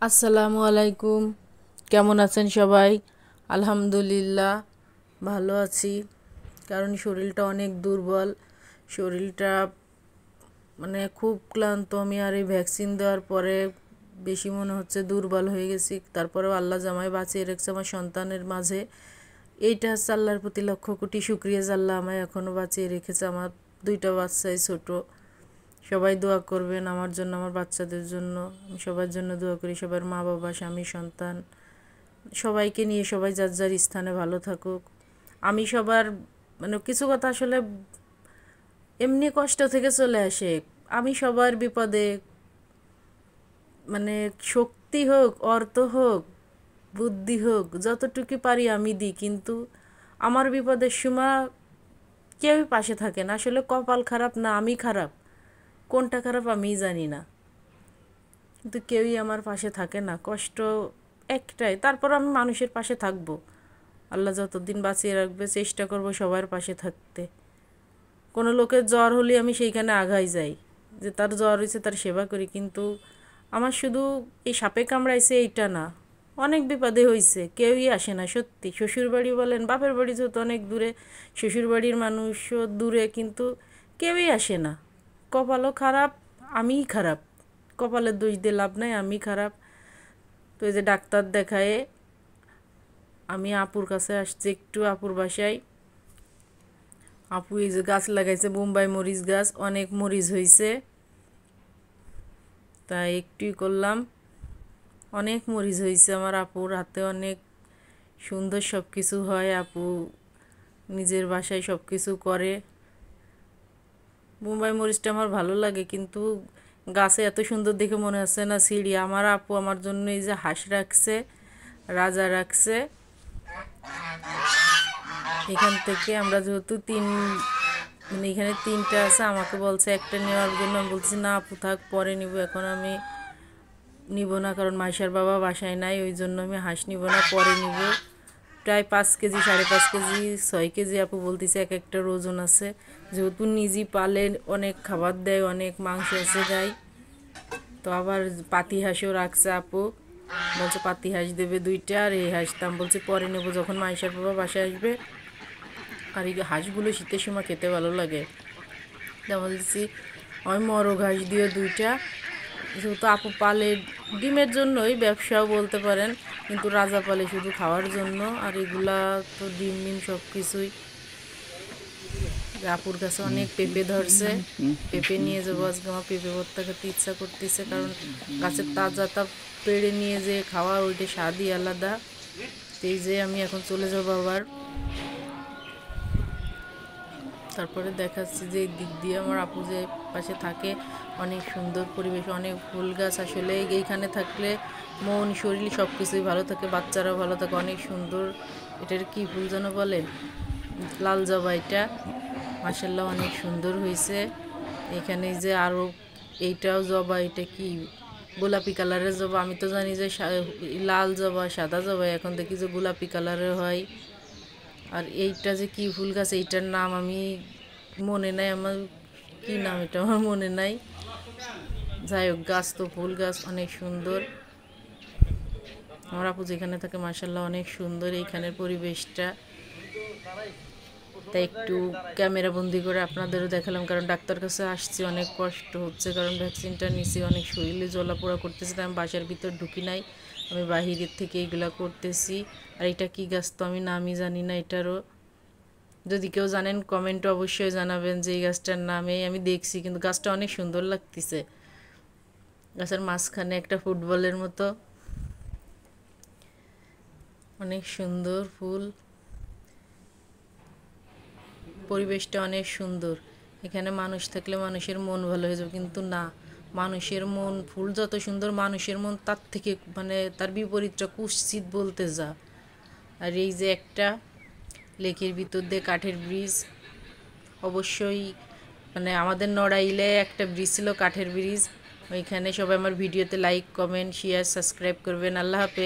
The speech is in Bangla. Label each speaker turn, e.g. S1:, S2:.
S1: আসসালামু আলাইকুম। কেমন আছেন সবাই? আলহামদুলিল্লাহ ভালো আছি। কারণ শরীরটা অনেক দুর্বল, শরীরটা খুব ক্লান্ত। আমি আর এই ভ্যাকসিন দেওয়ার পরে বেশি মনে হচ্ছে দুর্বল হয়ে গেছি। তারপরেও আল্লাহ জামাই বাঁচিয়ে রেখেছে আমার সন্তানের মাঝে। এইটা হচ্ছে আল্লাহর প্রতি লক্ষ কোটি শুকরিয়া যে আল্লাহ আমায় এখনও বাঁচিয়ে রেখেছে। আমার দুইটা বাচ্চাই ছোট। সবাই দোয়া করবেন আমার জন্য, আমার বাচ্চাদের জন্য। আমি সবার জন্য দোয়া করি, সবার মা বাবা, স্বামী, সন্তান সবাইকে নিয়ে সবাই যার যার স্থানে ভালো থাকুক। আমি সবার কিছু কথা আসলে এমনি কষ্ট থেকে চলে আসে। আমি সবার বিপদে শক্তি হোক, অর্থ হোক, বুদ্ধি হোক, যতটুকু পারি আমি দিই, কিন্তু আমার বিপদের সময় কেউই পাশে থাকে না। আসলে কপাল খারাপ না আমি খারাপ, কোনটা খারাপ আমিই জানি না, কিন্তু কেউই আমার পাশে থাকে না। কষ্ট একটাই, তারপর আমি মানুষের পাশে থাকবো। আল্লাহ যতদিন বাঁচিয়ে রাখবে চেষ্টা করব সবার পাশে থাকতে। কোনো লোকের জ্বর হলে আমি সেইখানে আগাই যাই, যে তার জ্বর হয়েছে তার সেবা করি, কিন্তু আমার শুধু এই সাপে কামড়াইছে এইটা না, অনেক বিপদে হয়েছে, কেউই আসে না। সত্যি, শ্বশুরবাড়ি বলেন, বাপের বাড়ি যেহেতু অনেক দূরে, শ্বশুরবাড়ির মানুষও দূরে, কিন্তু কেউই আসে না। কপালও খারাপ, আমিই খারাপ। কপালের দোষ দিয়ে লাভ নাই, আমি খারাপ। তো এই যে ডাক্তার দেখায়ে আমি আপুর কাছে আসছি, একটু আপুর বাসায়। আপু এই যে গাছ লাগাইছে, বোম্বাই মরিচ গাছ, অনেক মরিচ হয়েছে, তাই একটুই করলাম। অনেক মরিচ হয়েছে আমার আপুর হাতে, অনেক সুন্দর সব কিছু হয়। আপু নিজের বাসায় সব কিছু করে। বোম্বাই মরিচটা আমার ভালো লাগে, কিন্তু গাছে এত সুন্দর দেখে মনে হচ্ছে না সিঁড়ি। আমার আপু আমার জন্য এই যে হাঁস রাখছে, রাজা রাখছে। এখান থেকে আমরা যেহেতু এখানে তিনটা আছে, আমাকে বলছে একটা নেওয়ার জন্য। আমি বলছি না আপু থাক, পরে নিব, এখন আমি নিব না, কারণ মাইশার বাবা বাসায় নাই, ওই জন্য আমি হাঁস নিব না, পরে নিব। প্রায় 5 কেজি, 5.5 কেজি, 6 কেজি আপু বলতেছে এক একটা ওজন আছে। যেহেতু নিজেই পালে, অনেক খাবার দেয়, অনেক মাংস এসে যায়। তো আবার পাতি হাঁসও রাখছে আপু, বলছে পাতি হাঁস দেবে 2টা, আর এই হাঁস দাম বলছে পরে নেবো যখন মাইশার বাবা বাসায় আসবে। আর এই হাঁসগুলো শীতের সময় খেতে ভালো লাগে। যেমন বলছি আমি মরগ হাঁস দিয়ে 2টা, যেহেতু আপু পালে ডিমের জন্যই, ব্যবসাও বলতে পারেন, কিন্তু রাজা পালে শুধু খাওয়ার জন্য। আর এগুলা তো ডিম সব কিছুই। আপুর কাছে অনেক পেঁপে ধরছে, পেঁপে নিয়ে যাবো আজকে। আমার পেঁপে ভর্তা খেতে ইচ্ছা করতেছে, কারণ গাছের তাজা পেড়ে নিয়ে যে খাওয়া, ওইটা স্বাদই আলাদা। এই যে আমি এখন চলে যাবো আবার। তারপরে দেখাচ্ছি যে এই দিক দিয়ে আমার আপু যে পাশে থাকে, অনেক সুন্দর পরিবেশ, অনেক ফুল গাছ। আসলে এইখানে থাকলে মন শরীর সব কিছুই ভালো থাকে, বাচ্চারাও ভালো থাকে। অনেক সুন্দর, এটার কি ফুল যেন বলে, লাল জবা। এটা মাশাআল্লাহ অনেক সুন্দর হয়েছে। এখানে যে আরও এইটাও জবা, এটা কি গোলাপি কালারের জবা। আমি তো জানি যে লাল জবা, সাদা জবা, এখন দেখি যে গোলাপি কালারের হয়। আর এইটা যে কি ফুল গাছ, এইটার নাম আমি মনে নাই, আমার কি নাম এটা আমার মনে নাই। যাই হোক, গাছ তো ফুল গাছ, অনেক সুন্দর। আমার আপু যেখানে থাকে মাশাআল্লাহ অনেক সুন্দর এইখানের পরিবেশটা। তাই একটু ক্যামেরা বন্দি করে আপনাদেরও দেখালাম, কারণ ডাক্তার কাছে আসছি, অনেক কষ্ট হচ্ছে, কারণ ভ্যাকসিনটা নিছি, অনেক শরীরে জ্বলাপোড়া করতেছে। তাই আমি বাসার ভিতর ঢুকি নাই, আমি বাহিরের থেকে এইগুলা করতেছি। আর এটা কি গাছ তো আমি নামই জানি না এটারও। যদি কেউ জানেন কমেন্টে অবশ্যই জানাবেন যে এই গাছটার নামে। আমি দেখছি, কিন্তু গাছটা অনেক সুন্দর লাগতেছে। গাছের মাঝখানে একটা ফুটবলের মতো, অনেক সুন্দর ফুল, পরিবেশটা অনেক সুন্দর। এখানে মানুষ থাকলে মানুষের মন ভালো হয়ে যাবে, কিন্তু না, মানুষের মন, ফুল যত সুন্দর, মানুষের মন তার থেকে তার বিপরীতটা কুৎসিত বলতে যা। আর এই যে একটা লেকের ভিতর দিয়ে কাঠের ব্রিজ, অবশ্যই আমাদের নড়াইলে একটা ব্রিজ ছিল, কাঠের ব্রিজ। ওইখানে সবাই আমার ভিডিওতে লাইক, কমেন্ট, শেয়ার, সাবস্ক্রাইব করবেন। আল্লাহ হাফেজ।